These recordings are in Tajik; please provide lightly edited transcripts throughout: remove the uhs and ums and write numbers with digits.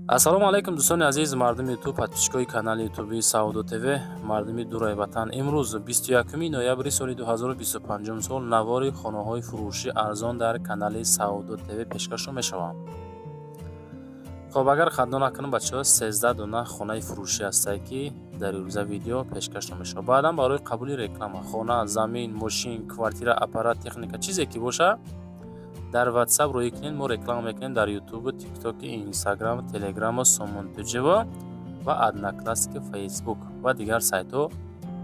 ассалому алайкум дӯстони азиз, мардуми ютуб, подписчикои канали ютуби Саудо ТВ, мардуми дураи ватан. Имрӯз 21 ноябри соли 2025 сол навори хонаҳои фурӯши арзон дар канали Саудо ТВ пешкашо мешаванд. Хоб, агар хатно накунам бачаҳо, 13 дона хонаи фурӯшӣ ҳастае ки дар рӯза видео пешкаш намешавад. Баъдан барои қабули реклама хона, замин, мошин, квартира, аппарат, техника чизе ки боша дар WhatsApp рӯй кунед, мо реклама мекунем дар YouTube, TikTok, Instagram, Telegram, Somontujevo ва Одноклассники, Facebook ва дигар сайтҳо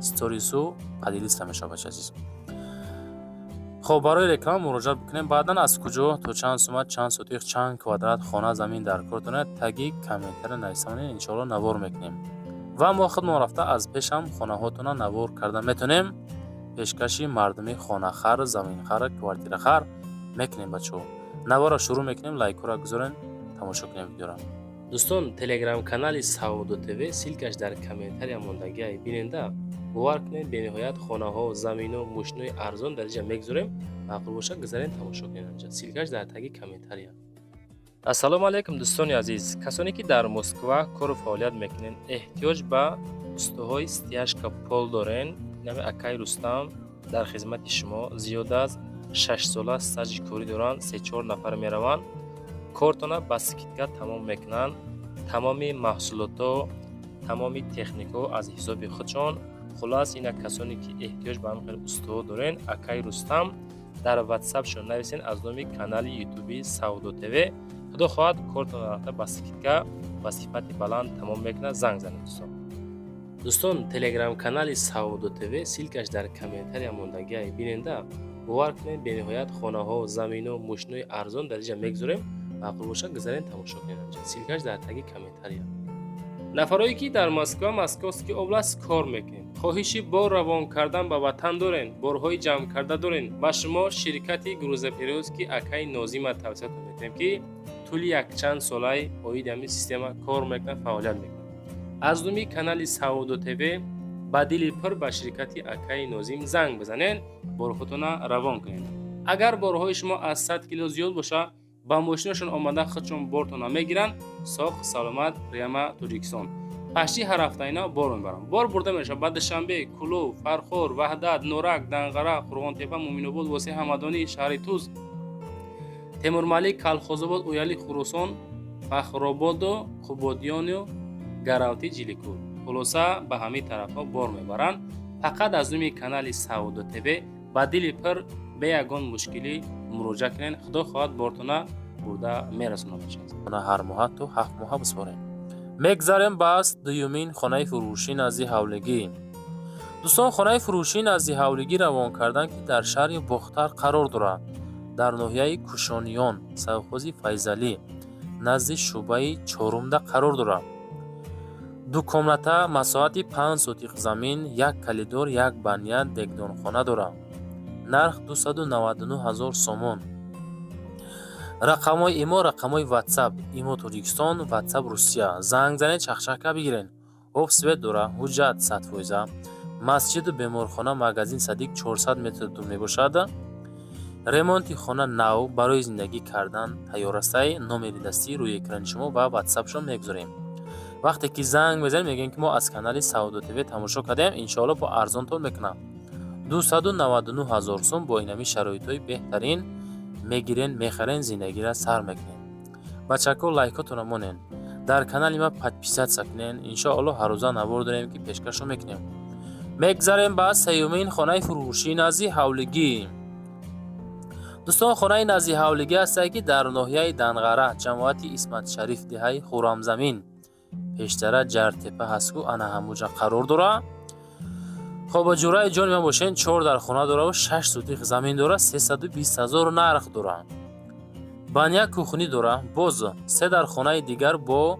сторису падилиста мешавад азиз. хоб, барои реклама муроҷиат бикунем. Баъдан аз куҷо то чанд сума, чанд сотиқ, чанд квадрат хона замин дар кортонад таги комментари нависамонед, иншоалло навор мекунем ва мо худмон рафта аз пешам хонаҳотона навор карда метонем. пешкаши мардуми хонахар, заминхар, квартирахар мекунем бачаҳо. навора шурӯъ мекунем. лайкора гузорен, тамошо кунем видеора. дӯстон, телеграм канали Саудо ТВ силкаш дар комментария мондагиай биненда. бовар кунед, бениҳоят хонаҳо, замину, мошинои арзон дар инҷа мегузорем. маъқул боша гузарен, тамошо кунед анҷа. силкаш дар таги комментария. ассалому алайкум дӯстони азиз. касоне ки дар Москва кору фаъолият мекунен, эҳтиёҷ ба устуҳои стяжка пол дорен, нами Акай Рустам дар хизмати шумо. зиёда аз 6 сола стажи корӣ доранд, 3-4 нафар мераванд. кортона ба скидка тамом мекунанд. тамоми маҳсулото, тамоми технико аз ҳисоби худшон. хулас ина касоне ки эҳтиёҷ ба ҳамин устуҳо дорен, Акай Рустам дар WhatsAppшон нависен аз номи канали ютуби Саудо ТВ. худо хоҳад кортона рафта ба скидка ба сифати баланд тамом мекунад. занг занед дӯстон. дӯстон, телеграм канали Саудо ТВ силкаш дар комментария мондагиай биненда. бовар кунед, бениҳоят хонаҳо, замину, мошинои арзон дар инҷа мегузорем. маъқул боша гузарен, тамошо кунед анҷа. силкаш дар таги комментария. нафарое ки дар Москва, Московский област кор мекунед, хоҳиши бор равон кардан ба ватан дорен, борҳои ҷамъ карда дорен, ба шумо ширкати грузоперевозки Акай Нозима тавсият мекунем ки тӯли якчанд солаи оиди ҳамин система кор мекунад, фаъолият мекунад. аз номи канали Саудо ТВ ба дили пур ба ширкати Акай Нозим занг бизанед, борҳотона равон кунед. агар борҳои шумо аз 100 кило зиёд боша, ба мошинашон омада худшон бортона мегиранд. соғ саломат, Рияма, Тоҷикистон. пашти ҳар ҳафтаина бор мебаранд. бор бурда мешавад ба Душанбе, Кулов, Фархор, Ваҳдат, Норак, Данғара, Қурғонтепа, Муъминобод, Воси Ҳамадонӣ, шаҳри Туз, Темурмалик, Калхозобод, Уяли, Хурусон, Фахрободу, Қубодиёну, Гаравти, Ҷиликӯ. хулоса ба ҳамин тарафҳо бор мебаранд. фақат аз номи канали Саудо ТВ ба дили пур бе ягон мушкилӣ муроҷиат кунед. худо хоҳад бортона бурда мерасонад. ҳар моҳа то 7 моҳа бисворем. мегзарем баъд дуюмин хонаи фурӯшӣ назди ҳавлигӣ. дӯстон, хонаи фурӯшӣ назди ҳавлигӣ равон кардан ки дар шаҳри Бохтар қарор дорад, дар ноҳияи Кушониён, совхози Файзалӣ, назди шӯъбаи Чорумда қарор дорад. ду комната, масоҳати 5 сотиқ замин, як калидор, як баня, дегдонхона дорад. нарх 299 000 сомон. рақамҳои имо, рақамҳои WhatsApp: имо Тоҷикистон, WhatsApp Русия. занг занед, чахчака бигирен. об свет дора, ҳуҷҷат 100%. масҷиду беморхона, магазин садиқ 400 метр тур мебошад. ремонти хона нав барои зиндагӣ кардан тайёр астаи. номери дастӣ рӯи экрани шумо ба WhatsAppшон мегузорем. вақте ки занг мезанем мегӯем ки мо аз канали Саудо ТВ тамошо кардем, иншоалло бо арзонтон мекунам. 299 000 сом бо инами шароитҳои беҳтарин мегирен, мехарен, зиндагиро сар мекунем. бачаҳко, лайкотона монен, дар канали ма подписатсия кунен. иншоалло ҳар рӯза навор дорем ки пешкашо мекунем. мегзарем ба сеюмин хонаи фурӯшӣ назди ҳавлигӣ. дӯстон, хонаи назди ҳавлигӣ ҳастае ки дар ноҳияи Данғара, ҷамоати Исматшариф, диҳаи Хуррамзамин, пештара Ҷартепа ҳастку ана ҳамуҷа қарор дорад. хобаҷураи ҷони ман бошен, 4 дар хона дора ва 6 сотиқ замин дора, 320 000 нарх дора. баня кухнӣ дора, боз 3 дар хонаи дигар бо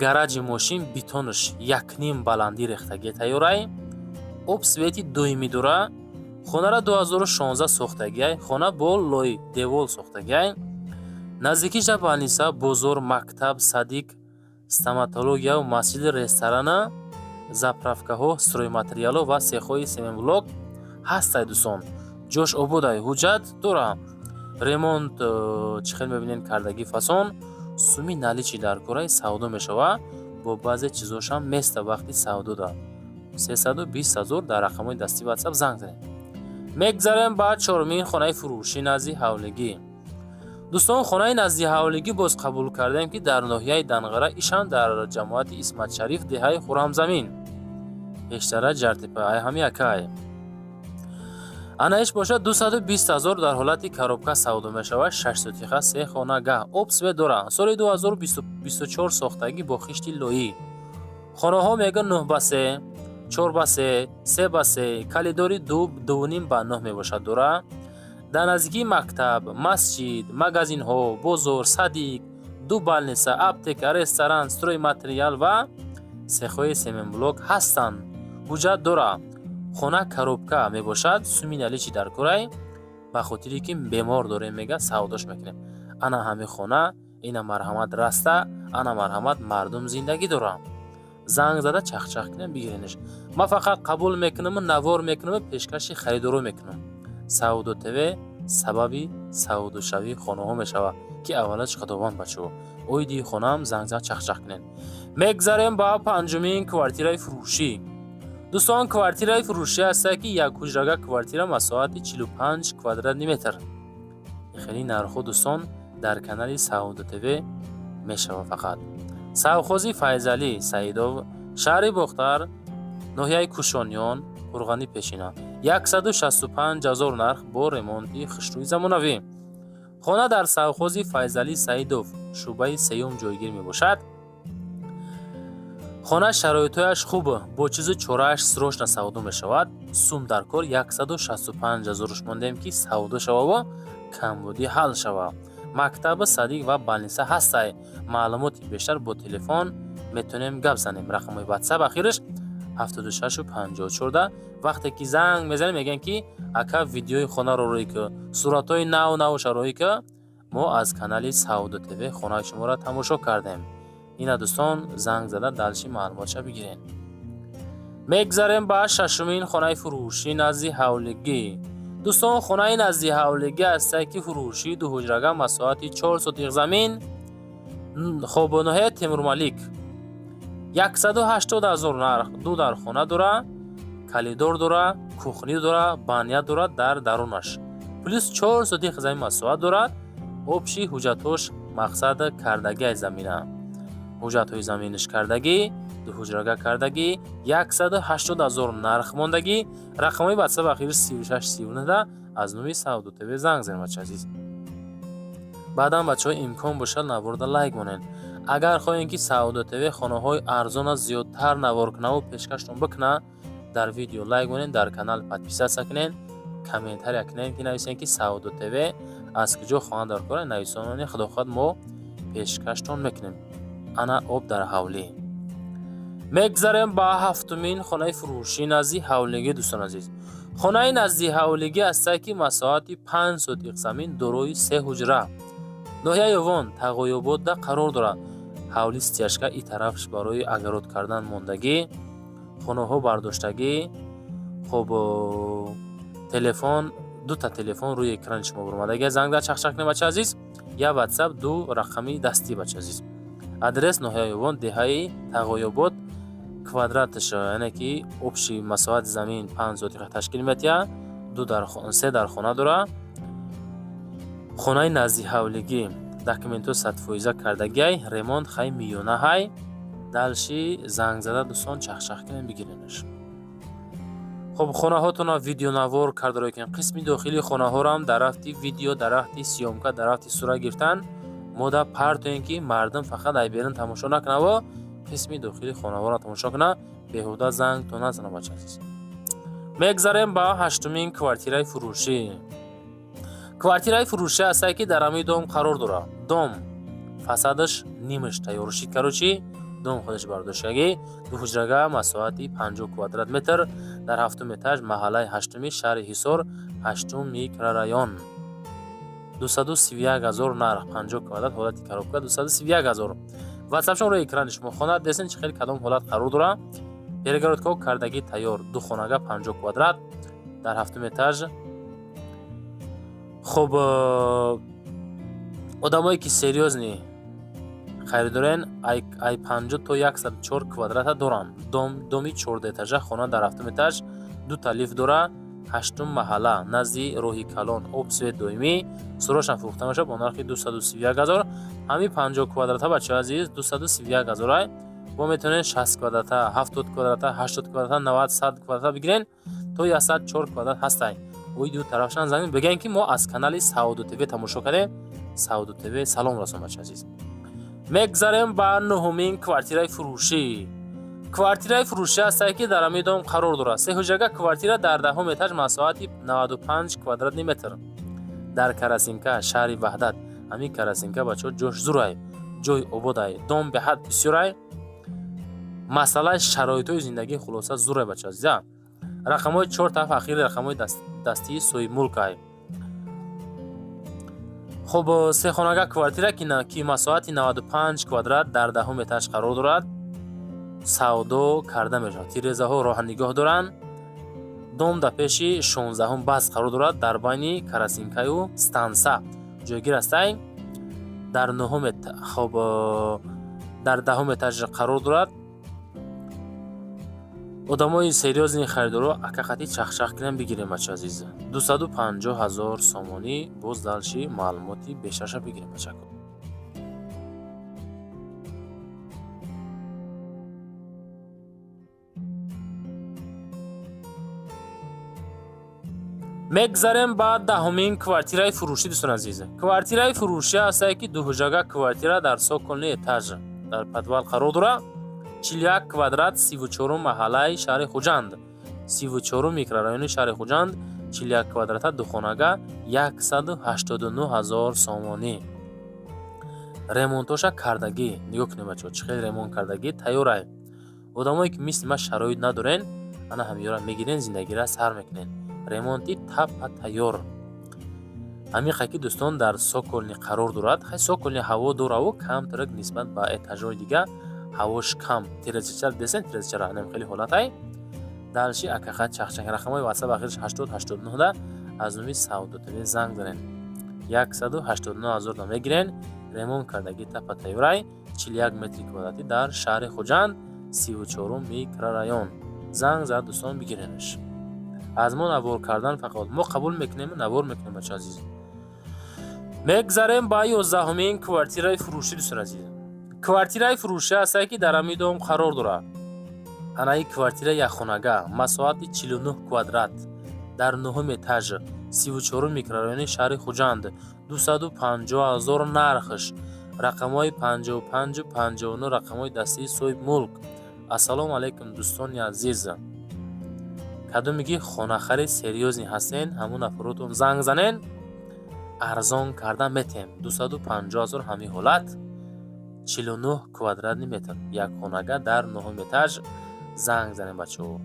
гараҷи мошин, бетонш 1,5 баландӣ рехтагӣ тайёрай. об свети доимӣ дора. хонара 2016 сохтагиай. хона бо лои девол сохтагиай. наздикии ба балниса, бозор, мактаб, садиқ, стоматология ва масҷиди, ресторана, заправкаҳо, стройматериалҳо ва сехҳои семенблок ҳастай. дӯстон, ҷош ободай, ҳуҷҷат дора. ремонт чӣ хел мебинен кардагӣ фасон. суми наличи дар кораи савдо мешава, бо баъзе чизош ҳам места вақти савдо да 320 000 дар рақамҳои дастии WhatsApp занг занед. мегзарем ба чормин хонаи фурӯшӣ назди ҳавлигӣ. дӯстон, хонаи назди ҳавлигӣ боз қабул кардем ки дар ноҳияи Данғара ишан дар ҷамоати Исматшариф деҳаи Хуррамзамин пештара ҷартипа ай ҳами акай анаиш бошад 220 000 дар ҳолати коробка савдо мешавад. 6 сутиха 3 хона гаҳ обсвет дорад. соли 2024 сохтагӣ бо хишти лоӣ. хонаҳо мега 9 ба 3, 4 ба 3, 3 ба 3, калидори 2.5 ба 9 мебошад дора. дар наздикии мактаб, масҷид, магазинҳо, бозор, садик, 2 балниса, аптека, ресторан, стройматериал ва сехҳои семенблок ҳастанд. ҳуҷҷат дора. хона коробка мебошад. суми наличи дар курай ба хотире ки бемор дорем мега савдош мекунем. ана ҳами хона, ина марҳамат раста, ана марҳамат мардум зиндагӣ дора. занг зада чахчах кунем бигиринеш. ма фақат қабул мекунам, навор мекунам, пешкаши харидоро мекунам. Саудо ТВ сабаби саудошавии хонаҳо мешава ки аввалаш худованд бачо. Оиди хонам занг зада чахчах кунем. мегзарем ба панҷумин квартираи фурӯшӣ. дӯстон, квартираи фурӯшӣ аст ки як ҳуҷрага квартира масоати 45 квадратни метр. хеле нархҳо дӯстон дар канали Саудо ТВ мешава. фақат савхози Файзалӣ Саидов, шаҳри Бохтар, ноҳияи Кушониён, Қурғани Пешина 165 000 нарх бо ремонти хушрӯи замонавӣ. хона дар савхози Файзалӣ Саидов шӯъбаи 3 ҷойгир мебошад. хона шароитҳояш хуб, бо чизу чорааш срочно савдо мешавад. сум дар кор 165 000 мондем ки савдо шава ва камбудӣ ҳал шава. мактаби садик ва балниса ҳастай. маълумоти бештар бо телефон метонем гап занем. рақамҳои WhatsApp ахираш 76 54. вақте ки занг мезанем мегӯянд ки ака видеои хонаро рӯи ки суратҳои нав шарои ки мо аз канали Саудо ТВ хонаи шуморо тамошо кардем. ина дӯстон занг зада далши маълумотша бигирен. мегзарем ба шашумин хонаи фурӯшӣ назди ҳавлигӣ. дӯстон, хонаи назди ҳавлигӣ аст ки фурӯшӣ 2 ҳуҷрага масоати 4 сотиқ замин хобоноҳияи Темурмалик 180 000 нарх. 2 дар хона дора, калидор дора, кухни дора, баня дора дар дарунаш. плюс 4 сотиқ замин масоат дорад. обши ҳуҷҷатҳош мақсад кардагии замина. ҳуҷҷатҳои заминиш кардагӣ, 2 ҳуҷрага кардагӣ, 180 000 нарх мондагӣ. рақамҳои WhatsApp ахир 36 39 аз номи Саудо ТВ занг занед бача азиз. баъдан бачаҳо имкон бошад наворда лайк монед. агар хоҳем ки Саудо ТВ хонаҳои арзона зиёдтар навор кунаву пешкаштон бикуна, дар видео лайк монед, дар канал подписатсия кунед, комментария кунед ки нависен ки Саудо ТВ аз куҷо хона дар кора нависонони худохоҳад мо пешкаштон мекунем. ана об дар ҳавлӣ. мегзарем ба ҳафтумин хонаи фурӯшӣ назди ҳавлигӣ. дӯстон азиз, хонаи назди ҳавлигӣ аст ки масоати 5 сотиқ замин дорои 3 ҳуҷра ноҳияи Ёвон Тағоёботда қарор дорад. ҳавли стяжка и тарафш барои агарод кардан мондагӣ, хонаҳо бардоштагӣ. хоб телефон, 2 та телефон рӯи экрани шумо буромадагӣ. занг дар чахчах кунед бача азиз. я WhatsApp 2 рақами дастӣ бача азиз. адрес ноҳияи Ёвон деҳаи Тағоёбот квадраташ яъне ки обши масоати замин 5 сотиқа ташкил метиҳад. 3 дар хона дора. хонаи назди ҳавлигӣ документҳо 100% кардагиай, ремонт хай миёнаҳай. далши занг зада дӯстон чахчах кунем бигиренаш. хоб хонаҳотона видеонавор кардаро ки қисми дохили хонаҳорам дар рафти видео, дар рафти сиёмка, дар рафти сура гирифтан мода партоен ки мардум фақат ай берин тамошо накунава, қисми дохили хонаҳоро тамошо куна, беҳуда занг то назана бача азиз. мегзарем ба ҳаштумин квартираи фурӯшӣ. квартираи фурӯшӣ аст ки дар ҳамаи дом қарор дорад. дом фасадаш нимаш тайёршид карочи, дом худаш бардоштагӣ, 2 ҳуҷрага масоати 50 квадрат метр дар 7 этаж маҳаллаи 8 шаҳри Ҳисор 8 микрорайон. 231 000 нарх. 50 квадрат ҳолати коробка 231 000. WhatsApp-шон рӯи экрани шумо хона десен чихел кадом ҳолат қарор дора. перегородкаҳо кардагӣ тайёр. 2 хонага 50 квадрат дар 7 этаж. хоб одамое ки серьёзни харидорен ай 50 то 104 квадрата доранд. доми 14 этажа хона дар 7 этаж 2 талиф дора. 8 маҳалла назди роҳи калон об свет доимӣ сурошам фурӯхта мешавад бо нархи 231,000. ҳамин 50 квадрата бачаҳои азиз 231,000 бо метавонед 60 квадрата 70 квадрата 80 квадрата 90 100 квадрата бигирен то 104 квадрат ҳастанд. ои ду тарафшан занед бигӯем ки мо аз канали Саудо ТВ тамошо кардем. Саудо ТВ салом расон бачаҳои азиз. мегзарем ба нӯҳумин квартираи фурӯшӣ. квартираи фурӯшӣ ҳастае ки дар ҳамин дом қарор дорад. сеҳуҷага квартира дар 10 этаж масоҳати 95 квадратни метр дар Карасинка шаҳри Ваҳдат. ҳамин Карасинка бачаҳо ҷош зурай ҷои ободай дом беҳад бисёрай. масъалаи шароитҳои зиндагӣ хулоса зурай бачаҳо азиза. рақамҳои 4 тараф ахири рақамҳои дастии соҳиби мулкай. хуб сехонага квартира ки масоҳати 95 квадрат дар 10 этаж қарор дорад. савдо карда мешавад. тирезаҳо роҳанигоҳ доранд. дом дар пеши 16 баст қарор дорад дар байни Карасинкаю станса ҷойгир ҳастанд. дар 9 хуб дар 10 этаж қарор дорад. одамои серьёзни харидоро акақати чахчах кирен бигирем бачаҳои азиз. 250,000 сомонӣ боз далши маълумоти бештарша бигирем бачаҳо. мегзарем ба 10-мин квартираи фурӯшӣ дӯстон азиз. квартираи фурӯшӣ ҳастае ки дуҳуҷага квартира дар соколни этаж дар подвал қарор дорад. 41 квадрат 34 маҳаллаи шаҳри Хуҷанд 34 микрорайони шаҳри Хуҷанд 41 квадрата духонага 189,000 сомонӣ. ремонтоша кардагӣ нигоҳ кунед бачаҳо чӣ хел ремонт кардагӣ тайёрай. одамое ки мисли ма шароит надорен ана ҳамиёра мегирен зиндагиро сар мекунен. ремонти тапа тайёр. ҳамиқа ки дӯстон дар соколни қарор дорад. хай соколни ҳаво дораву камтарак нисбат ба этажҳои дига ҳавош кам. тирезача десен тирезача раҳнем хеле ҳолатай. далши акақат чахчак рақамҳои ватсап ахираш 80-89 да аз номи Саудо ТВ занг занен. 189,000 да мегирен. ремонт кардагӣ тапа тайёрай. 41 метри квадрати дар шаҳри Хуҷанд 34 микрорайон. занг зад дӯстон бигиренаш. аз мо навор кардан фақат мо қабул мекунем навор мекунем бачаҳои азиз. мегзарем ба 11-мин квартираи фурӯшӣ дӯстон азиз. квартираи фурӯшӣ ҳастае ки дар ҳамин дом қарор дорад. анаи квартира якхонага масоҳати 49 квадрат дар 9 этаж 34 микрорайони шаҳри Хуҷанд 250,000 нархш. рақамҳои 55 59 рақамҳои дастии соҳиби мулк. ассалому алайкум дӯстони азиз. кадомиги хонахари серьёзни ҳастен ҳамун нафаротон занг занен арзон карда метем. 250,000 ҳамин ҳолат 49 квадратни метр як хонага дар 9 этаж занг занен бачаҳо.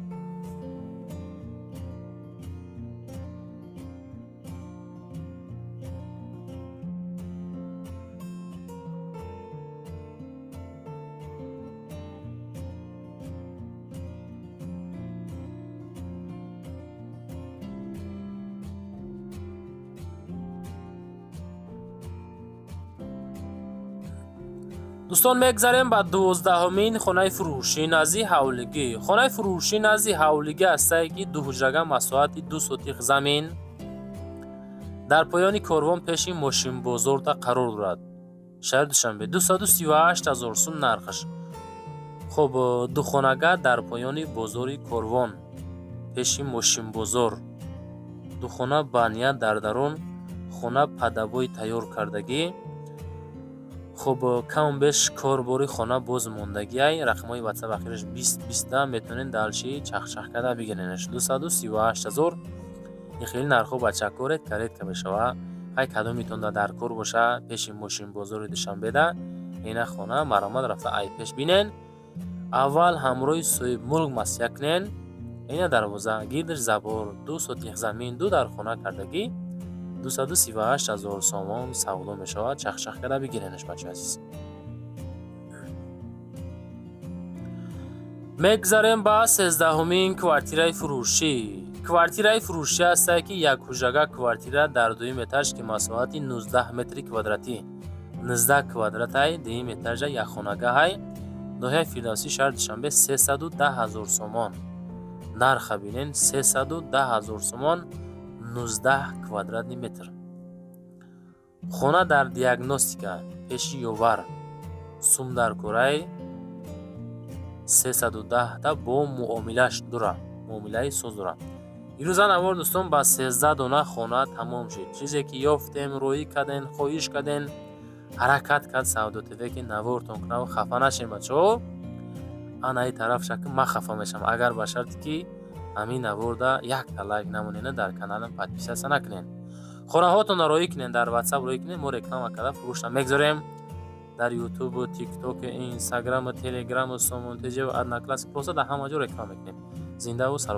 дӯстон мегзарем ба 12-мин хонаи фурӯшӣ назди ҳавлигӣ. хонаи фурӯшӣ назди ҳавлигӣ ҳастае ки дуҳуҷрага масоҳати 2 сотиқ замин дар поёни корвон пеши мошинбозорда қарор дорад. шаҳри Душанбе 238,000 сум нархш. хуб духонага дар поёни бозори корвон пеши мошинбозор. духона бания дар дарун хона падабои тайёр кардагӣ. хуб камбеш корбори хона боз мондагиай. рақамҳои ватсап ахираш 20 метавонен далши чахчах карда бигиренаш. 238,000 ин хеле нархҳо бачаҳко редка мешава. хай кадомитон дар кор боша пеши мошинбозори Душанбеда ина хона маромат рафта ай пеш бинен. аввал ҳамроҳи соҳиби мулк масъя кунен. ина дарвоза гирдаш забор 2 сотиқ замин 2 дар хона кардагӣ 238,000 сомон савдо мешавад. чахчах карда бигиренаш бачаҳои азиз. мегзарем ба 13-мин квартираи фурӯшӣ. квартираи фурӯшӣ ҳастае ки як ҳуҷрага квартира дар 2 этаж ки масоҳати 19 метри квадратӣ 19 квадратай 2 метража якхонагаҳай ноҳияи Фирдавсӣ шаҳри Душанбе 310,000 сомон. Нарха бинен 310,000 сомон 19 квадратный метр. Хона дар диагностика пеши ёвар Сумдаркурай 310 та бо муомилааш дура, муомилаи соз дура. Ирӯза навор дӯстон ба 13 дона хона тамом шуд. Чизе ки ёфтем, рӯӣ кардем, хоҳиш кардем, ҳаракат кард Саудо ТВ ки навортон кунам. Хафа нашем бачаҳо. Ана ин тараф шакл ман хафа мешам, агар ба шарти ки ҳамин наворда якта лайк намонена, дар каналам подписатсия накунен. Хонаҳотонро рӯӣ кунен, дар WhatsApp рӯӣ кунен, мо реклама карда фурӯшта мегзорем. Дар YouTube, TikTok, Instagram, Telegram, Somon TJ ва Adnaklass просто дар ҳама ҷо реклама мекунем. Зинда ва